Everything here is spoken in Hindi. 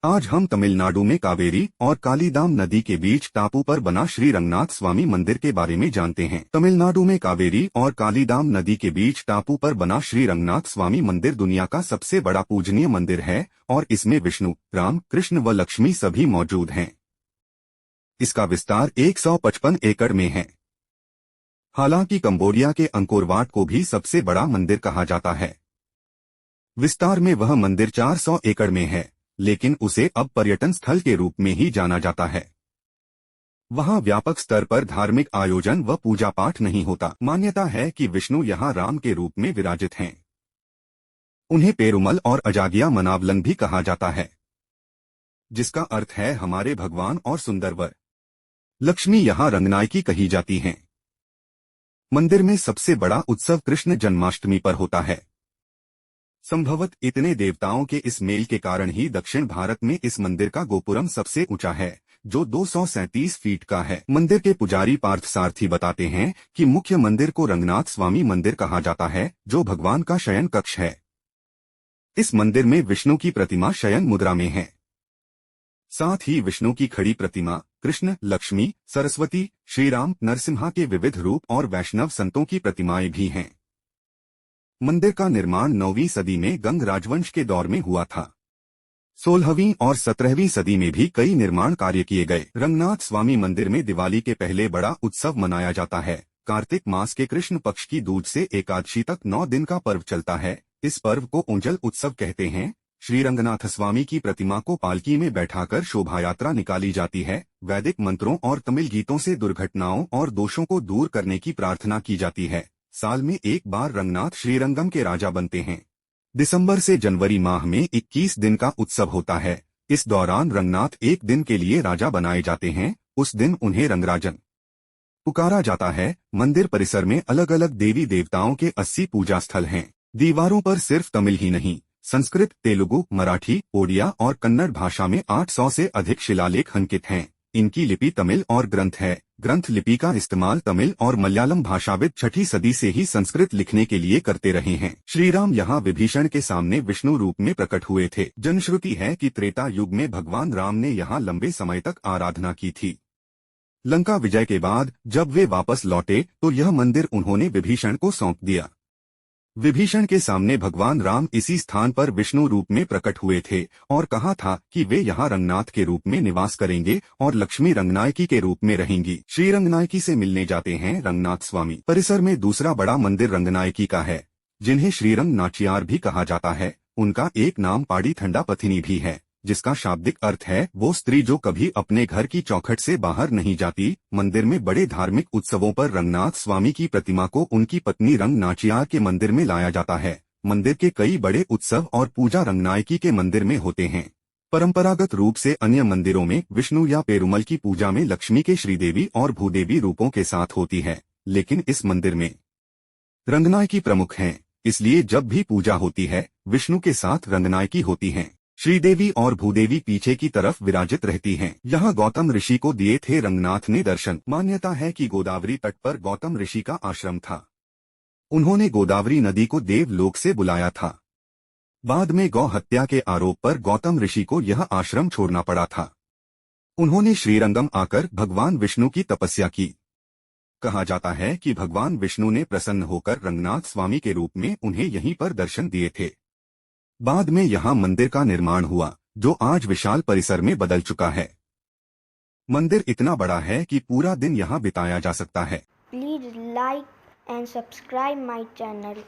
आज हम तमिलनाडु में कावेरी और कालीदाम नदी के बीच टापू पर बना श्री रंगनाथ स्वामी मंदिर के बारे में जानते हैं। तमिलनाडु में कावेरी और कालीदाम नदी के बीच टापू पर बना श्री रंगनाथ स्वामी मंदिर दुनिया का सबसे बड़ा पूजनीय मंदिर है और इसमें विष्णु, राम, कृष्ण व लक्ष्मी सभी मौजूद हैं। इसका विस्तार 155 एकड़ में है। हालांकि कंबोडिया के अंकोरवाट को भी सबसे बड़ा मंदिर कहा जाता है। विस्तार में वह मंदिर 400 एकड़ में है, लेकिन उसे अब पर्यटन स्थल के रूप में ही जाना जाता है। वहां व्यापक स्तर पर धार्मिक आयोजन व पूजा पाठ नहीं होता। मान्यता है कि विष्णु यहां राम के रूप में विराजित हैं। उन्हें पेरुमल और अजागिया मनावलन भी कहा जाता है, जिसका अर्थ है हमारे भगवान और सुंदरवर। लक्ष्मी यहां रंगनायकी कही जाती हैं। मंदिर में सबसे बड़ा उत्सव कृष्ण जन्माष्टमी पर होता है। संभवत इतने देवताओं के इस मेल के कारण ही दक्षिण भारत में इस मंदिर का गोपुरम सबसे ऊंचा है, जो 237 फीट का है। मंदिर के पुजारी पार्थसारथी बताते हैं कि मुख्य मंदिर को रंगनाथ स्वामी मंदिर कहा जाता है, जो भगवान का शयन कक्ष है। इस मंदिर में विष्णु की प्रतिमा शयन मुद्रा में है। साथ ही विष्णु की खड़ी प्रतिमा, कृष्ण, लक्ष्मी, सरस्वती, श्रीराम, नरसिम्हा के विविध रूप और वैष्णव संतों की प्रतिमाएं भी हैं। मंदिर का निर्माण 9वीं सदी में गंग राजवंश के दौर में हुआ था। 16वीं और 17वीं सदी में भी कई निर्माण कार्य किए गए। रंगनाथ स्वामी मंदिर में दिवाली के पहले बड़ा उत्सव मनाया जाता है। कार्तिक मास के कृष्ण पक्ष की दूज से एकादशी तक 9 दिन का पर्व चलता है। इस पर्व को ऊंजल उत्सव कहते हैं। श्री रंगनाथ स्वामी की प्रतिमा को पालकी में बैठाकर शोभायात्रा निकाली जाती है। वैदिक मंत्रों और तमिल गीतों से दुर्घटनाओं और दोषों को दूर करने की प्रार्थना की जाती है। साल में एक बार रंगनाथ श्रीरंगम के राजा बनते हैं। दिसंबर से जनवरी माह में 21 दिन का उत्सव होता है। इस दौरान रंगनाथ एक दिन के लिए राजा बनाए जाते हैं। उस दिन उन्हें रंगराजन पुकारा जाता है। मंदिर परिसर में अलग अलग देवी देवताओं के 80 पूजा स्थल हैं। दीवारों पर सिर्फ तमिल ही नहीं, संस्कृत, तेलुगु, मराठी, ओडिया और कन्नड़ भाषा में 800 से अधिक शिलालेख अंकित हैं। इनकी लिपि तमिल और ग्रंथ है। ग्रंथ लिपि का इस्तेमाल तमिल और मलयालम भाषाविद 6ठी सदी से ही संस्कृत लिखने के लिए करते रहे हैं। श्री राम यहाँ विभीषण के सामने विष्णु रूप में प्रकट हुए थे। जनश्रुति है कि त्रेता युग में भगवान राम ने यहाँ लंबे समय तक आराधना की थी। लंका विजय के बाद जब वे वापस लौटे तो यह मंदिर उन्होंने विभीषण को सौंप दिया। विभीषण के सामने भगवान राम इसी स्थान पर विष्णु रूप में प्रकट हुए थे और कहा था कि वे यहाँ रंगनाथ के रूप में निवास करेंगे और लक्ष्मी रंगनायकी के रूप में रहेंगी। श्री रंगनायकी से मिलने जाते हैं रंगनाथ स्वामी। परिसर में दूसरा बड़ा मंदिर रंगनायकी का है, जिन्हें श्रीरंग नाचियार भी कहा जाता है। उनका एक नाम पाड़ी थंडा पथिनी भी है, जिसका शाब्दिक अर्थ है वो स्त्री जो कभी अपने घर की चौखट से बाहर नहीं जाती। मंदिर में बड़े धार्मिक उत्सवों पर रंगनाथ स्वामी की प्रतिमा को उनकी पत्नी रंग नाचियार के मंदिर में लाया जाता है। मंदिर के कई बड़े उत्सव और पूजा रंगनायकी के मंदिर में होते हैं। परंपरागत रूप से अन्य मंदिरों में विष्णु या पेरुमल की पूजा में लक्ष्मी के श्रीदेवी और भूदेवी रूपों के साथ होती है, लेकिन इस मंदिर में रंगनायकी प्रमुख है। इसलिए जब भी पूजा होती है विष्णु के साथ रंगनायकी होती है। श्रीदेवी और भूदेवी पीछे की तरफ विराजित रहती हैं। यहाँ गौतम ऋषि को दिए थे रंगनाथ ने दर्शन। मान्यता है कि गोदावरी तट पर गौतम ऋषि का आश्रम था। उन्होंने गोदावरी नदी को देवलोक से बुलाया था। बाद में गौ हत्या के आरोप पर गौतम ऋषि को यह आश्रम छोड़ना पड़ा था। उन्होंने श्रीरंगम आकर भगवान विष्णु की तपस्या की। कहा जाता है कि भगवान विष्णु ने प्रसन्न होकर रंगनाथ स्वामी के रूप में उन्हें यहीं पर दर्शन दिए थे। बाद में यहाँ मंदिर का निर्माण हुआ, जो आज विशाल परिसर में बदल चुका है। मंदिर इतना बड़ा है कि पूरा दिन यहाँ बिताया जा सकता है। Please like and subscribe my channel.